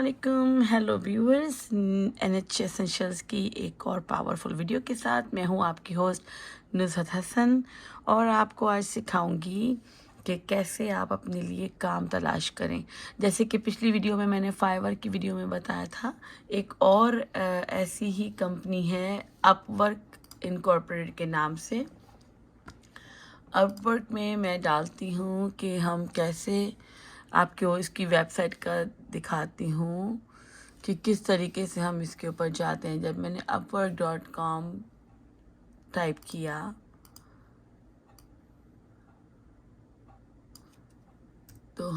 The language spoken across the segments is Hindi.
अस्सलामुअलैकुम, हेलो व्यूअर्स। NH एसेंशियल्स की एक और पावरफुल वीडियो के साथ मैं हूं आपकी होस्ट नुसरत हसन और आपको आज सिखाऊंगी कि कैसे आप अपने लिए काम तलाश करें। जैसे कि पिछली वीडियो में मैंने फाइवर की वीडियो में बताया था, एक और ऐसी ही कंपनी है अपवर्क इनकॉर्पोरेट के नाम से। अपवर्क में मैं डालती हूँ कि हम कैसे आपको इसकी वेबसाइट का दिखाती हूँ कि किस तरीके से हम इसके ऊपर जाते हैं। जब मैंने upwork.com टाइप किया तो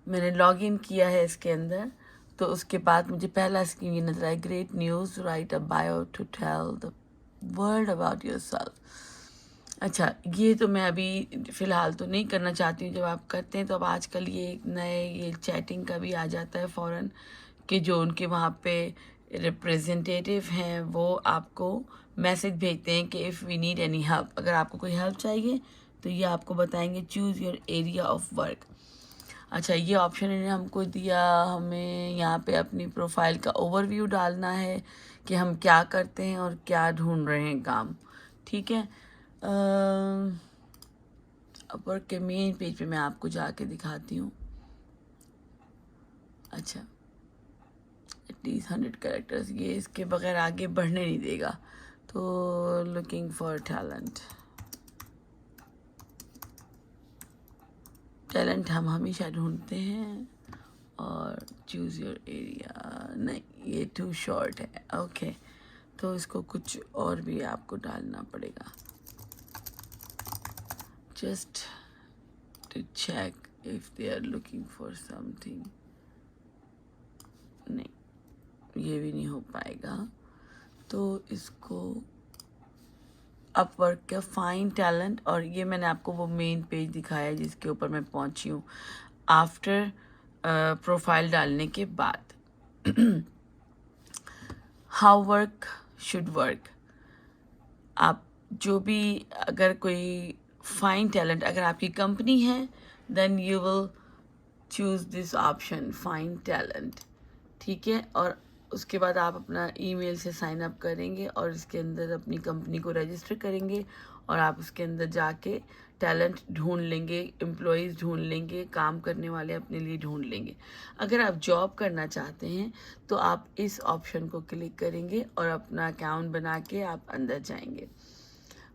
मैंने लॉगिन किया है इसके अंदर। तो उसके बाद मुझे पहला स्क्रीन ये नजर आया, great news, right a bio to tell the world about yourself. अच्छा, ये तो मैं अभी फ़िलहाल तो नहीं करना चाहती हूँ। जब आप करते हैं तो अब आजकल ये एक नए ये चैटिंग का भी आ जाता है फ़ौरन, कि जो उनके वहाँ पे रिप्रेजेंटेटिव हैं वो आपको मैसेज भेजते हैं कि if we need any help, अगर आपको कोई हेल्प चाहिए तो ये आपको बताएंगे choose your area of work. अच्छा, ये ऑप्शन इन्होंने हमको दिया, हमें यहाँ पे अपनी प्रोफाइल का ओवरव्यू डालना है कि हम क्या करते हैं और क्या ढूंढ रहे हैं काम। ठीक है, अपवर्क के मेन पेज पे मैं आपको जाके दिखाती हूँ। अच्छा, एटलीस्ट 100 कैरेक्टर्स, ये इसके बगैर आगे बढ़ने नहीं देगा। तो लुकिंग फॉर टैलेंट, टैलेंट हम हमेशा ढूंढते हैं। और चूज़ योर एरिया, नहीं ये टू शॉर्ट है। ओके, तो इसको कुछ और भी आपको डालना पड़ेगा, just to check if they are looking for something. नहीं, ये भी नहीं हो पाएगा। तो इसको अपवर्क का फाइन टैलेंट, और ये मैंने आपको वो मेन पेज दिखाया है जिसके ऊपर मैं पहुंची हूँ आफ्टर प्रोफाइल डालने के बाद। हाउ वर्क शुड वर्क, आप जो भी, अगर कोई फाइन टैलेंट, अगर आपकी कंपनी है then you will choose this option find talent. ठीक है, और उसके बाद आप अपना ईमेल से साइन अप करेंगे और इसके अंदर अपनी कंपनी को रजिस्टर करेंगे और आप उसके अंदर जाके टैलेंट ढूंढ लेंगे, एम्प्लॉयज़ ढूंढ लेंगे, काम करने वाले अपने लिए ढूंढ लेंगे। अगर आप जॉब करना चाहते हैं तो आप इस ऑप्शन को क्लिक करेंगे और अपना अकाउंट बना के आप अंदर जाएंगे।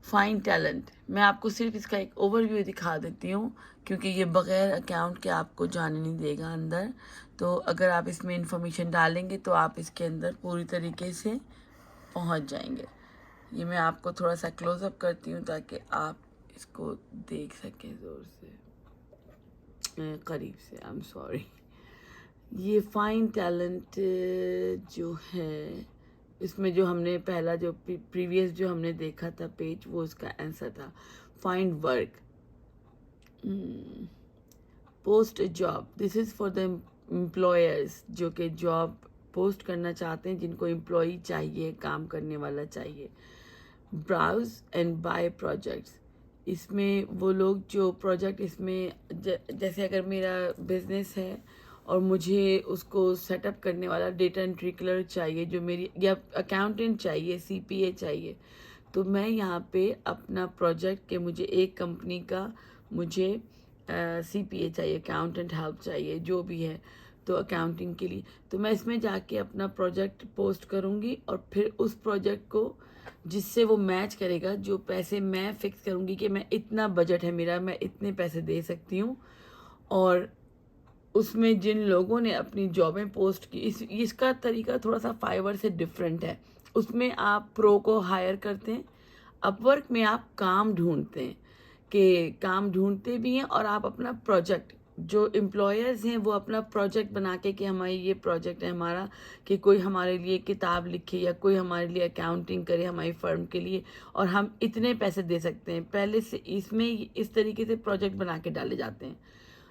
फाइन टैलेंट, मैं आपको सिर्फ इसका एक ओवरव्यू दिखा देती हूँ क्योंकि ये बग़ैर अकाउंट के आपको जाने नहीं देगा अंदर। तो अगर आप इसमें इंफॉर्मेशन डालेंगे तो आप इसके अंदर पूरी तरीके से पहुँच जाएंगे। ये मैं आपको थोड़ा सा क्लोज़अप करती हूँ ताकि आप इसको देख सकें ज़ोर से, करीब से। I am sorry. ये फाइन टैलेंट जो है, इसमें जो हमने पहला जो प्रीवियस जो हमने देखा था पेज, वो उसका आंसर था find work. Post job, this is for the employers जो कि जॉब पोस्ट करना चाहते हैं, जिनको एम्प्लॉई चाहिए, काम करने वाला चाहिए। ब्राउज एंड बाय प्रोजेक्ट्स, इसमें वो लोग जो प्रोजेक्ट, इसमें जैसे अगर मेरा बिजनेस है और मुझे उसको सेटअप करने वाला डेटा एंट्री क्लर्क चाहिए, जो मेरी, या अकाउंटेंट चाहिए, CPA चाहिए, तो मैं यहाँ पे अपना प्रोजेक्ट के, मुझे एक कंपनी का, मुझे CPA चाहिए, अकाउंटेंट हेल्प चाहिए, जो भी है, तो अकाउंटिंग के लिए, तो मैं इसमें जाके अपना प्रोजेक्ट पोस्ट करूँगी और फिर उस प्रोजेक्ट को जिससे वो मैच करेगा, जो पैसे मैं फिक्स करूँगी कि मैं इतना बजट है मेरा, मैं इतने पैसे दे सकती हूँ, और उसमें जिन लोगों ने अपनी जॉबें पोस्ट की, इसका तरीका थोड़ा सा फाइवर से डिफरेंट है। उसमें आप प्रो को हायर करते हैं, अपवर्क में आप काम ढूंढते हैं, कि काम ढूंढते भी हैं और आप अपना प्रोजेक्ट, जो एम्प्लॉयर्स हैं वो अपना प्रोजेक्ट बना के कि हमारी ये प्रोजेक्ट है हमारा, कि कोई हमारे लिए किताब लिखे या कोई हमारे लिए अकाउंटिंग करे हमारी फर्म के लिए, और हम इतने पैसे दे सकते हैं, पहले से इसमें इस तरीके से प्रोजेक्ट बना के डाले जाते हैं।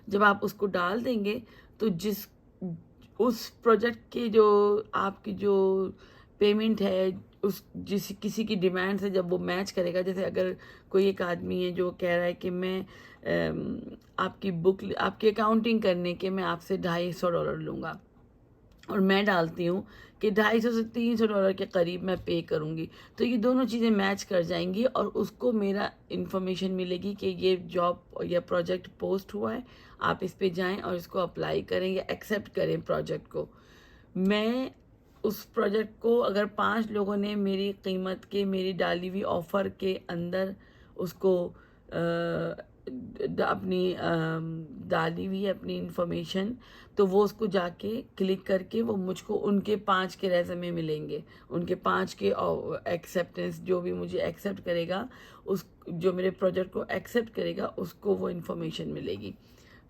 जब आप उसको डाल देंगे तो उस प्रोजेक्ट के जो आपकी जो पेमेंट है, उस किसी की डिमांड से जब वो मैच करेगा, जैसे अगर कोई एक आदमी है जो कह रहा है कि मैं आपकी अकाउंटिंग करने के मैं आपसे $250 लूँगा, और मैं डालती हूँ कि $250 से $300 के करीब मैं पे करूँगी, तो ये दोनों चीज़ें मैच कर जाएंगी और उसको मेरा इन्फॉर्मेशन मिलेगी कि ये जॉब या प्रोजेक्ट पोस्ट हुआ है, आप इस पे जाएं और इसको अप्लाई करें या एक्सेप्ट करें प्रोजेक्ट को। मैं उस प्रोजेक्ट को अगर 5 लोगों ने मेरी कीमत के, मेरी डाली हुई ऑफ़र के अंदर उसको अपनी डाली हुई अपनी इंफॉर्मेशन, तो वो उसको जाके क्लिक करके वो मुझको उनके 5 के रेज़्यूमे मिलेंगे, उनके 5 के एक्सेप्टेंस, जो भी मुझे एक्सेप्ट करेगा, उस जो मेरे प्रोजेक्ट को एक्सेप्ट करेगा उसको वो इंफॉर्मेशन मिलेगी।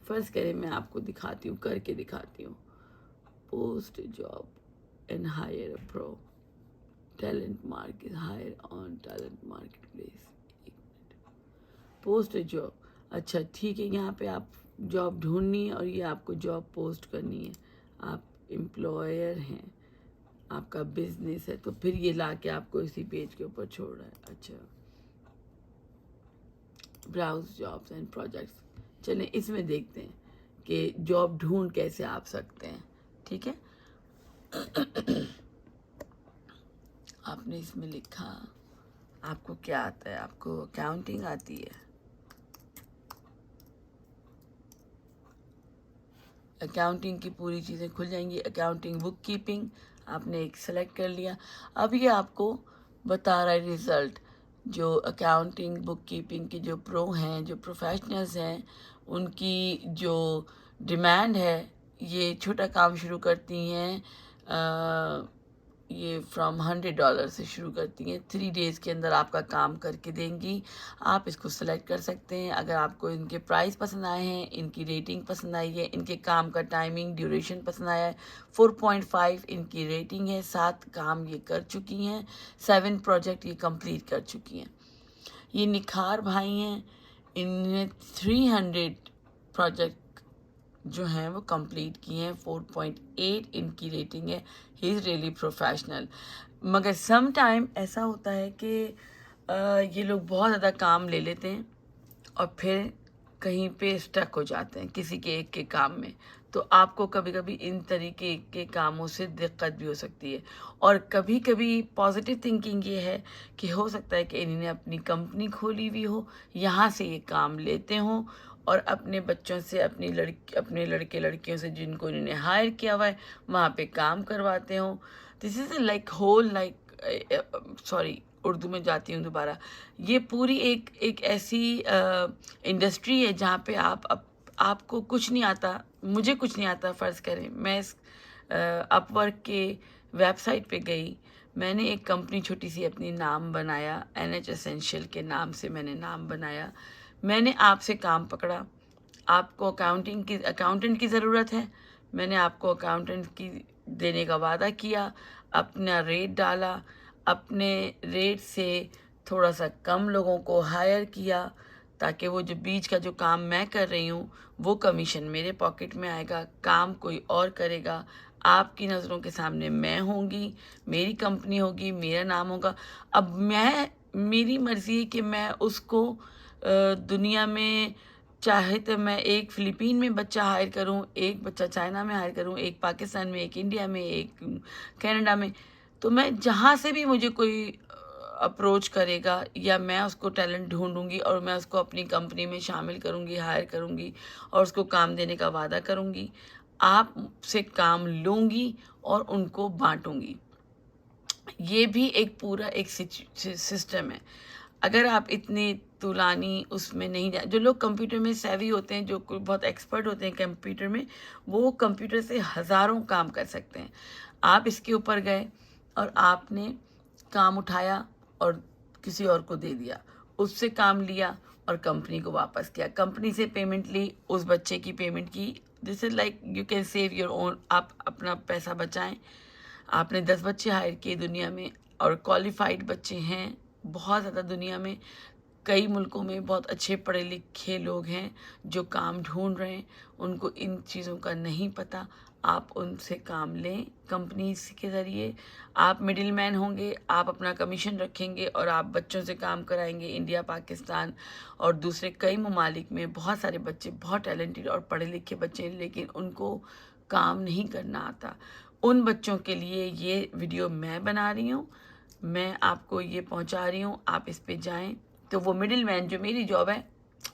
फ़र्ज़ करें मैं आपको दिखाती हूँ, करके दिखाती हूँ। Post job and hire a pro. Talent market, hire on talent marketplace. Post job, अच्छा ठीक है, यहाँ पे आप जॉब ढूंढनी है और ये आपको जॉब पोस्ट करनी है। आप एम्प्लॉयर हैं, आपका बिजनेस है, तो फिर ये ला के आपको इसी पेज के ऊपर छोड़ रहा है। अच्छा, ब्राउज जॉब्स एंड प्रोजेक्ट्स, चलें इसमें देखते हैं कि जॉब ढूंढ कैसे आप सकते हैं। ठीक है, आपने इसमें लिखा आपको क्या आता है, आपको अकाउंटिंग आती है, अकाउंटिंग की पूरी चीज़ें खुल जाएंगी। अकाउंटिंग बुक कीपिंग आपने एक सेलेक्ट कर लिया। अब ये आपको बता रहा है रिज़ल्ट, जो अकाउंटिंग बुक कीपिंग के जो प्रो हैं, जो प्रोफेशनल्स हैं, उनकी जो डिमांड है, ये छोटा काम शुरू करती हैं, ये फ्रॉम $100 से शुरू करती हैं, 3 डेज़ के अंदर आपका काम करके देंगी। आप इसको सेलेक्ट कर सकते हैं। अगर आपको इनके प्राइस पसंद आए हैं, इनकी रेटिंग पसंद आई है, इनके काम का टाइमिंग ड्यूरेशन पसंद आया है, 4.5 इनकी रेटिंग है, 7 काम ये कर चुकी हैं, 7 प्रोजेक्ट ये कंप्लीट कर चुकी हैं। ये निखार भाई हैं, इनने 300 प्रोजेक्ट जो हैं वो कंप्लीट किए हैं, 4.8 इनकी रेटिंग है। He is really professional. मगर सम टाइम ऐसा होता है कि ये लोग बहुत ज़्यादा काम ले लेते हैं और फिर कहीं पे स्टक हो जाते हैं किसी के एक के काम में, तो आपको कभी कभी इन तरीके के कामों से दिक्कत भी हो सकती है। और कभी कभी पॉजिटिव थिंकिंग ये है कि हो सकता है कि इन्होंने अपनी कंपनी खोली हुई हो, यहाँ से ये काम लेते हों और अपने बच्चों से, अपने लड़के लड़कियों से जिनको इन्होंने हायर किया हुआ है, वहाँ पे काम करवाते हों। This is like whole like sorry, Urdu में जाती हूँ दोबारा। ये पूरी एक ऐसी इंडस्ट्री है जहाँ पे आपको कुछ नहीं आता, मुझे कुछ नहीं आता। फ़र्ज़ करें मैं इस अपवर्क के वेबसाइट पे गई, मैंने एक कंपनी छोटी सी अपनी नाम बनाया, NH एसेंशियल के नाम से मैंने नाम बनाया। मैंने आपसे काम पकड़ा, आपको अकाउंटेंट की ज़रूरत है, मैंने आपको अकाउंटेंट की देने का वादा किया, अपना रेट डाला, अपने रेट से थोड़ा सा कम लोगों को हायर किया, ताकि वो जो बीच का जो काम मैं कर रही हूँ वो कमीशन मेरे पॉकेट में आएगा, काम कोई और करेगा, आपकी नज़रों के सामने मैं होंगी, मेरी कंपनी होगी, मेरा नाम होगा। अब मेरी मर्ज़ी है कि मैं उसको दुनिया में, चाहे तो मैं एक फ़िलिपीन में बच्चा हायर करूं, एक बच्चा चाइना में हायर करूं, एक पाकिस्तान में, एक इंडिया में, एक कनाडा में, तो मैं जहाँ से भी मुझे कोई अप्रोच करेगा या मैं उसको टैलेंट ढूंढूंगी और मैं उसको अपनी कंपनी में शामिल करूंगी, हायर करूंगी और उसको काम देने का वादा करूंगी, आपसे काम लूँगी और उनको बांटूंगी। ये भी एक पूरा एक सिस्टम है। अगर आप इतने तुलानी उसमें नहीं जा, जो लोग कंप्यूटर में सेवी होते हैं, जो कोई बहुत एक्सपर्ट होते हैं कंप्यूटर में, वो कंप्यूटर से हज़ारों काम कर सकते हैं। आप इसके ऊपर गए और आपने काम उठाया और किसी और को दे दिया, उससे काम लिया और कंपनी को वापस किया, कंपनी से पेमेंट ली, उस बच्चे की पेमेंट की। This is like you can save your own, आप अपना पैसा बचाएं। आपने 10 बच्चे हायर किए दुनिया में और क्वालिफाइड बच्चे हैं बहुत ज़्यादा दुनिया में, कई मुल्कों में बहुत अच्छे पढ़े लिखे लोग हैं जो काम ढूंढ रहे हैं, उनको इन चीज़ों का नहीं पता। आप उनसे काम लें। कंपनीज के ज़रिए आप मिडिल मैन होंगे, आप अपना कमीशन रखेंगे और आप बच्चों से काम कराएंगे। इंडिया, पाकिस्तान और दूसरे कई ममालिक में बहुत सारे बच्चे बहुत टैलेंटेड और पढ़े लिखे बच्चे हैं, लेकिन उनको काम नहीं करना आता। उन बच्चों के लिए ये वीडियो मैं बना रही हूँ, मैं आपको ये पहुँचा रही हूँ, आप इस पे जाएं। तो वो मिडिल मैन जो मेरी जॉब है,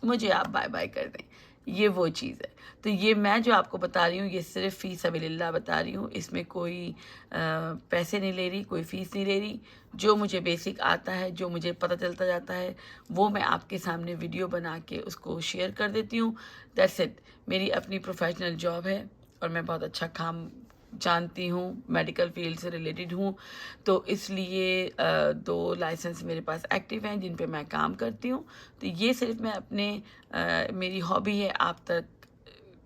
मुझे आप बाय बाय कर दें, ये वो चीज़ है। तो ये मैं जो आपको बता रही हूँ, ये सिर्फ फ़ी सबिलिल्लाह बता रही हूँ, इसमें कोई पैसे नहीं ले रही, कोई फ़ीस नहीं ले रही। जो मुझे बेसिक आता है, जो मुझे पता चलता जाता है, वो मैं आपके सामने वीडियो बना के उसको शेयर कर देती हूँ। That's it. मेरी अपनी प्रोफेशनल जॉब है और मैं बहुत अच्छा काम जानती हूँ, मेडिकल फील्ड से रिलेटेड हूँ, तो इसलिए 2 लाइसेंस मेरे पास एक्टिव हैं जिन पे मैं काम करती हूँ। तो ये सिर्फ मैं अपने मेरी हॉबी है आप तक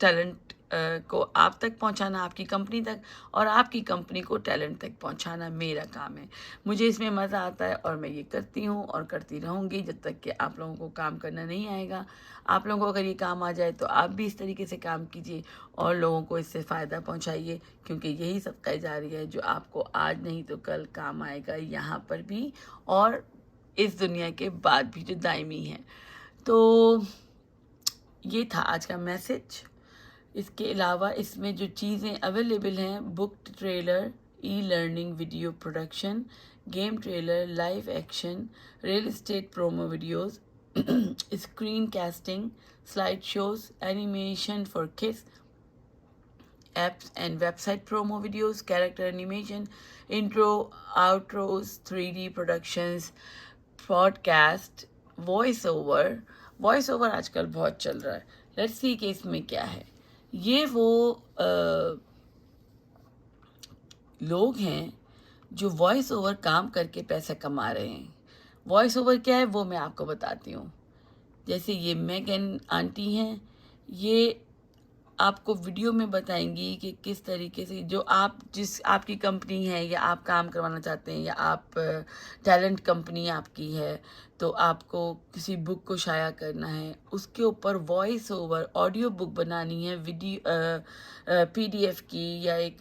टैलेंट को आप तक पहुंचाना, आपकी कंपनी तक, और आपकी कंपनी को टैलेंट तक पहुंचाना मेरा काम है। मुझे इसमें मज़ा आता है और मैं ये करती हूँ और करती रहूँगी जब तक कि आप लोगों को काम करना नहीं आएगा। आप लोगों को अगर ये काम आ जाए तो आप भी इस तरीके से काम कीजिए और लोगों को इससे फ़ायदा पहुँचाइए, क्योंकि यही सदका जारी है जो आपको आज नहीं तो कल काम आएगा, यहाँ पर भी और इस दुनिया के बाद भी, जो दायमी है। तो ये था आज का मैसेज। इसके अलावा इसमें जो चीज़ें अवेलेबल हैं, book trailer, e learning video production, game trailer, live action, real estate promo videos, screen casting, slide shows, animation for kids, apps and website promo videos, character animation, intro, outros, 3D productions, podcast, voice over आजकल बहुत चल रहा है। लेट्स सी कि इसमें क्या है। ये वो लोग हैं जो वॉइस ओवर काम करके पैसा कमा रहे हैं। वॉइस ओवर क्या है वो मैं आपको बताती हूँ। जैसे ये मेगन आंटी हैं, ये आपको वीडियो में बताएंगी कि किस तरीके से जो आपकी कंपनी है या आप काम करवाना चाहते हैं या आप टैलेंट कंपनी आपकी है, तो आपको किसी बुक को शाया करना है, उसके ऊपर वॉइस ओवर ऑडियो बुक बनानी है, वीडियो पीडीएफ की या एक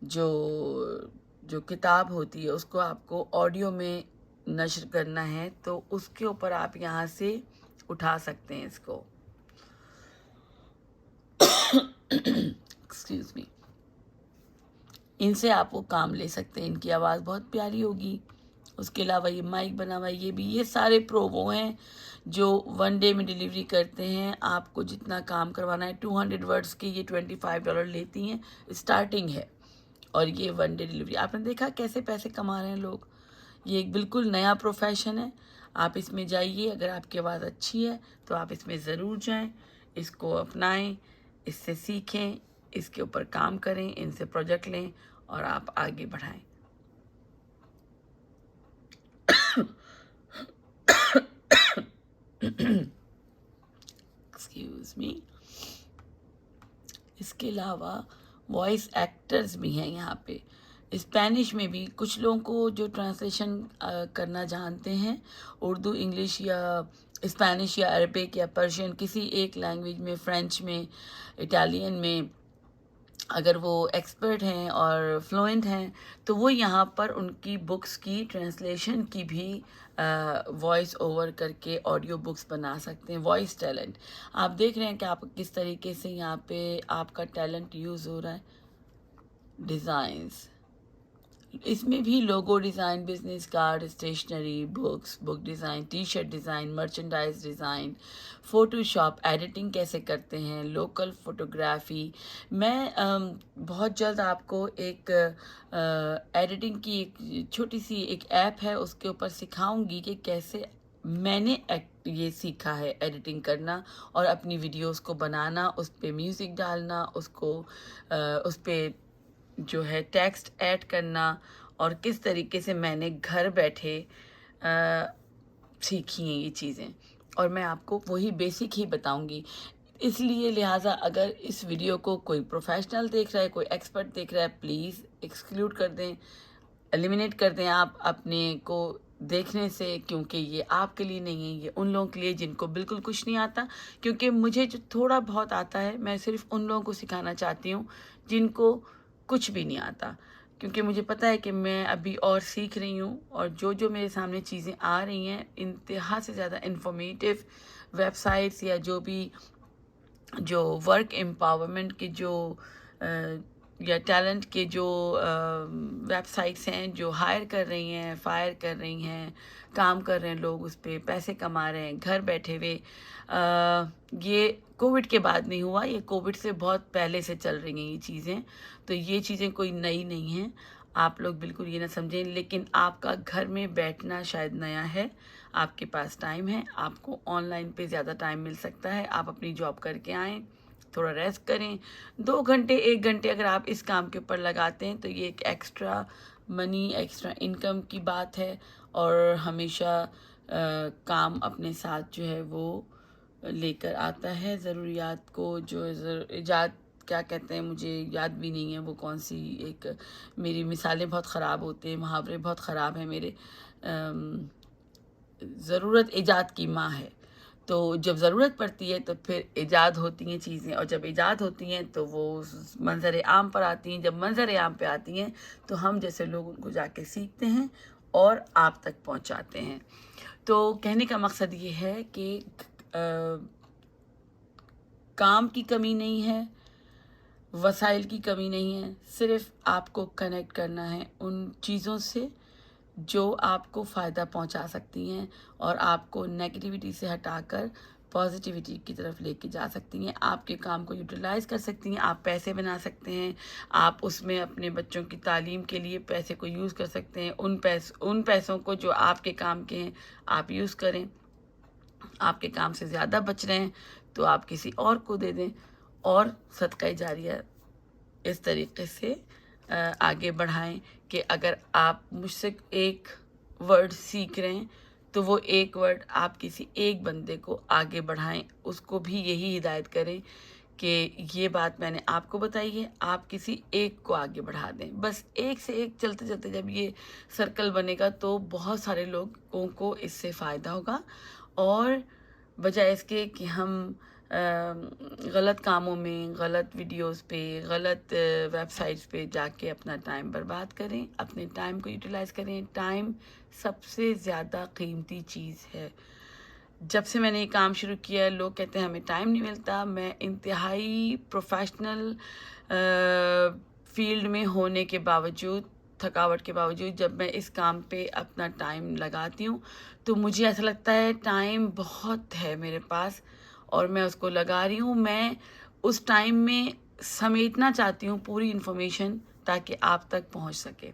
जो किताब होती है उसको आपको ऑडियो में नश्र करना है, तो उसके ऊपर आप यहाँ से उठा सकते हैं इसको। Excuse me. इनसे आप वो काम ले सकते हैं, इनकी आवाज़ बहुत प्यारी होगी। उसके अलावा ये माइक बना हुआ है, ये सारे प्रो वो हैं जो 1 डे में डिलीवरी करते हैं। आपको जितना काम करवाना है, 200 वर्ड्स के ये $25 लेती हैं, स्टार्टिंग है। और ये 1 डे डिलीवरी, आपने देखा कैसे पैसे कमा रहे हैं लोग। ये एक बिल्कुल नया प्रोफेशन है, आप इसमें जाइए। अगर आपकी आवाज़ अच्छी है तो आप इसमें ज़रूर जाएं, इसको अपनाएं, इससे सीखें, इसके ऊपर काम करें, इनसे प्रोजेक्ट लें और आप आगे बढ़ाएं। Excuse me. इसके अलावा वॉइस एक्टर्स भी हैं यहाँ पे। स्पेनिश में भी कुछ लोगों को जो ट्रांसलेशन करना जानते हैं, उर्दू, इंग्लिश या स्पेनिश या अरबिक या पर्शियन, किसी एक लैंग्वेज में, फ्रेंच में, इटालियन में, अगर वो एक्सपर्ट हैं और फ्लुएंट हैं, तो वो यहाँ पर उनकी बुक्स की ट्रांसलेशन की भी वॉइस ओवर करके ऑडियो बुक्स बना सकते हैं। वॉइस टैलेंट आप देख रहे हैं कि आप किस तरीके से यहाँ पे आपका टैलेंट यूज़ हो रहा है। डिज़ाइंस, इसमें भी logo design, business card, stationery, books, book design, T shirt design, merchandise design, Photoshop, editing कैसे करते हैं, लोकल फ़ोटोग्राफी। मैं बहुत जल्द आपको एक एडिटिंग की एक छोटी सी एक ऐप है, उसके ऊपर सिखाऊंगी कि कैसे मैंने ये सीखा है एडिटिंग करना और अपनी वीडियोस को बनाना, उस पर म्यूज़िक डालना, उसको उस पर जो है टेक्स्ट ऐड करना, और किस तरीके से मैंने घर बैठे सीखी हैं ये चीज़ें, और मैं आपको वही बेसिक ही बताऊंगी। इसलिए लिहाजा अगर इस वीडियो को कोई प्रोफेशनल देख रहा है, कोई एक्सपर्ट देख रहा है, प्लीज़ एक्सक्लूड कर दें, एलिमिनेट कर दें। आप अपने को देखने से, क्योंकि ये आपके लिए नहीं है, ये उन लोगों के लिए जिनको बिल्कुल कुछ नहीं आता। क्योंकि मुझे जो थोड़ा बहुत आता है, मैं सिर्फ उन लोगों को सिखाना चाहती हूँ जिनको कुछ भी नहीं आता। क्योंकि मुझे पता है कि मैं अभी और सीख रही हूँ, और जो जो मेरे सामने चीज़ें आ रही हैं, इंतहा से ज़्यादा इंफॉर्मेटिव वेबसाइट्स या जो वर्क एम्पावरमेंट के या टैलेंट के जो वेबसाइट्स हैं, जो हायर कर रही हैं, फायर कर रही हैं, काम कर रहे हैं लोग, उस पर पैसे कमा रहे हैं घर बैठे हुए। ये कोविड के बाद नहीं हुआ, ये कोविड से बहुत पहले से चल रही हैं ये चीज़ें। तो ये चीज़ें कोई नई नहीं हैं, आप लोग बिल्कुल ये ना समझें। लेकिन आपका घर में बैठना शायद नया है, आपके पास टाइम है, आपको ऑनलाइन पे ज़्यादा टाइम मिल सकता है। आप अपनी जॉब करके आएँ, थोड़ा रेस्ट करें, 2 घंटे 1 घंटे अगर आप इस काम के ऊपर लगाते हैं तो ये एक एक्स्ट्रा मनी, एक्स्ट्रा इनकम की बात है। और हमेशा काम अपने साथ जो है वो लेकर आता है ज़रूरियात को। जो ईजाद क्या कहते हैं, मुझे याद भी नहीं है वो कौन सी एक, मेरी मिसालें बहुत ख़राब होते हैं, मुहावरे बहुत ख़राब हैं मेरे। ज़रूरत ईजाद की माँ है। तो जब ज़रूरत पड़ती है तो फिर ईजाद होती हैं चीज़ें, और जब ईजाद होती हैं तो वो मंज़र आम पर आती हैं। जब मंज़र आम पे आती हैं तो हम जैसे लोग उनको जाके सीखते हैं और आप तक पहुंचाते हैं। तो कहने का मकसद ये है कि काम की कमी नहीं है, वसाइल की कमी नहीं है, सिर्फ आपको कनेक्ट करना है उन चीज़ों से जो आपको फ़ायदा पहुंचा सकती हैं और आपको नेगेटिविटी से हटाकर पॉजिटिविटी की तरफ लेके जा सकती हैं। आपके काम को यूटिलाइज़ कर सकती हैं, आप पैसे बना सकते हैं, आप उसमें अपने बच्चों की तालीम के लिए पैसे को यूज़ कर सकते हैं। उन पैसों को जो आपके काम के हैं आप यूज़ करें। आपके काम से ज़्यादा बच रहे हैं तो आप किसी और को दे दें, और सदका जारिया इस तरीके से आगे बढ़ाएं कि अगर आप मुझसे एक वर्ड सीख रहे हैं तो वो एक वर्ड आप किसी एक बंदे को आगे बढ़ाएं, उसको भी यही हिदायत करें कि ये बात मैंने आपको बताई है, आप किसी एक को आगे बढ़ा दें। बस एक से एक चलते चलते जब ये सर्कल बनेगा तो बहुत सारे लोगों को इससे फ़ायदा होगा। और बजाय इसके कि हम गलत कामों में, गलत वीडियोस पे, गलत वेबसाइट्स पे जाके अपना टाइम बर्बाद करें, अपने टाइम को यूटिलाइज़ करें। टाइम सबसे ज़्यादा कीमती चीज़ है। जब से मैंने ये काम शुरू किया है, लोग कहते हैं हमें टाइम नहीं मिलता। मैं इंतहाई प्रोफेशनल फील्ड में होने के बावजूद, थकावट के बावजूद, जब मैं इस काम पे अपना टाइम लगाती हूँ तो मुझे ऐसा लगता है टाइम बहुत है मेरे पास और मैं उसको लगा रही हूँ। मैं उस टाइम में समेटना चाहती हूँ पूरी इन्फॉर्मेशन ताकि आप तक पहुँच सके।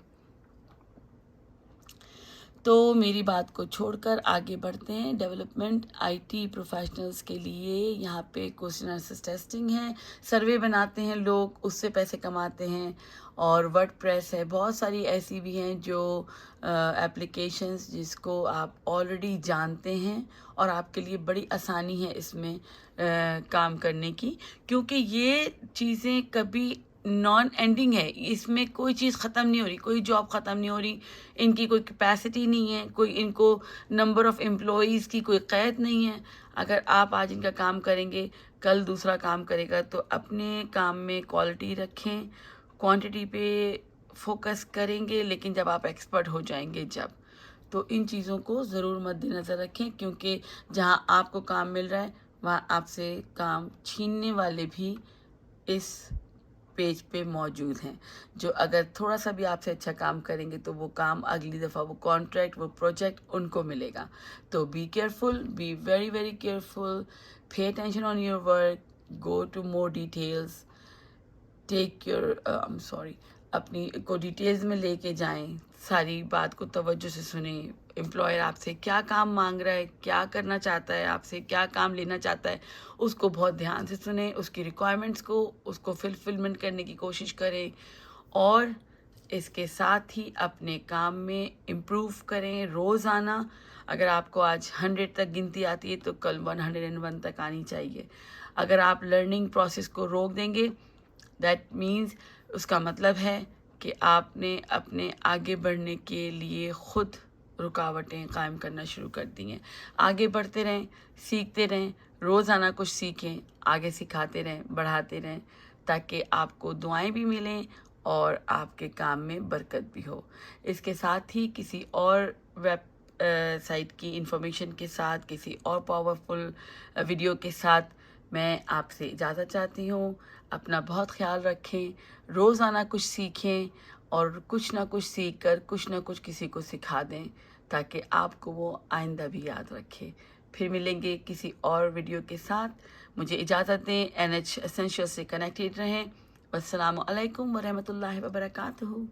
तो मेरी बात को छोड़कर आगे बढ़ते हैं। डेवलपमेंट आईटी प्रोफेशनल्स के लिए यहाँ पे क्वेश्चन आंसर टेस्टिंग है, सर्वे बनाते हैं लोग, उससे पैसे कमाते हैं। और वर्डप्रेस है, बहुत सारी ऐसी भी हैं जो एप्लीकेशंस जिसको आप ऑलरेडी जानते हैं और आपके लिए बड़ी आसानी है इसमें काम करने की, क्योंकि ये चीज़ें कभी नॉन एंडिंग है। इसमें कोई चीज़ ख़त्म नहीं हो रही, कोई जॉब ख़त्म नहीं हो रही, इनकी कोई कैपेसिटी नहीं है, कोई इनको नंबर ऑफ़ एम्प्लॉइज़ की कोई क़ैद नहीं है। अगर आप आज इनका काम करेंगे, कल दूसरा काम करेगा। तो अपने काम में क्वालिटी रखें, क्वांटिटी पे फोकस करेंगे, लेकिन जब आप एक्सपर्ट हो जाएंगे तो इन चीज़ों को ज़रूर मद्देनज़र रखें, क्योंकि जहाँ आपको काम मिल रहा है वहाँ आपसे काम छीनने वाले भी इस पेज पे मौजूद हैं, जो अगर थोड़ा सा भी आपसे अच्छा काम करेंगे तो वो काम अगली दफ़ा, वो कॉन्ट्रैक्ट, वो प्रोजेक्ट उनको मिलेगा। तो be careful, be very very careful, pay attention on your work, go to more details, take your अपनी को डिटेल्स में लेके जाएं, सारी बात को तवज्जो से सुने। एम्प्लॉयर आपसे क्या काम मांग रहा है, क्या करना चाहता है, आपसे क्या काम लेना चाहता है, उसको बहुत ध्यान से सुने, उसकी रिक्वायरमेंट्स को, उसको फुलफिलमेंट करने की कोशिश करें। और इसके साथ ही अपने काम में इम्प्रूव करें रोज़ाना। अगर आपको आज 100 तक गिनती आती है तो कल 101 तक आनी चाहिए। अगर आप लर्निंग प्रोसेस को रोक देंगे, दैट मीन्स, उसका मतलब है कि आपने अपने आगे बढ़ने के लिए खुद रुकावटें कायम करना शुरू कर दी हैं। आगे बढ़ते रहें, सीखते रहें, रोज़ाना कुछ सीखें, आगे सिखाते रहें, बढ़ाते रहें, ताकि आपको दुआएं भी मिलें और आपके काम में बरकत भी हो। इसके साथ ही किसी और वेब साइट की इंफॉर्मेशन के साथ, किसी और पावरफुल वीडियो के साथ मैं आपसे इजाज़त चाहती हूँ। अपना बहुत ख्याल रखें, रोज़ाना कुछ सीखें और कुछ ना कुछ सीख कर कुछ ना कुछ किसी को सिखा दें, ताकि आपको वो आइंदा भी याद रखे। फिर मिलेंगे किसी और वीडियो के साथ। मुझे इजाज़त दें। NH एसेंशियल से कनेक्टेड रहें। अस्सलामु अलैकुम वरहमतुल्लाहि वबरकातुहू।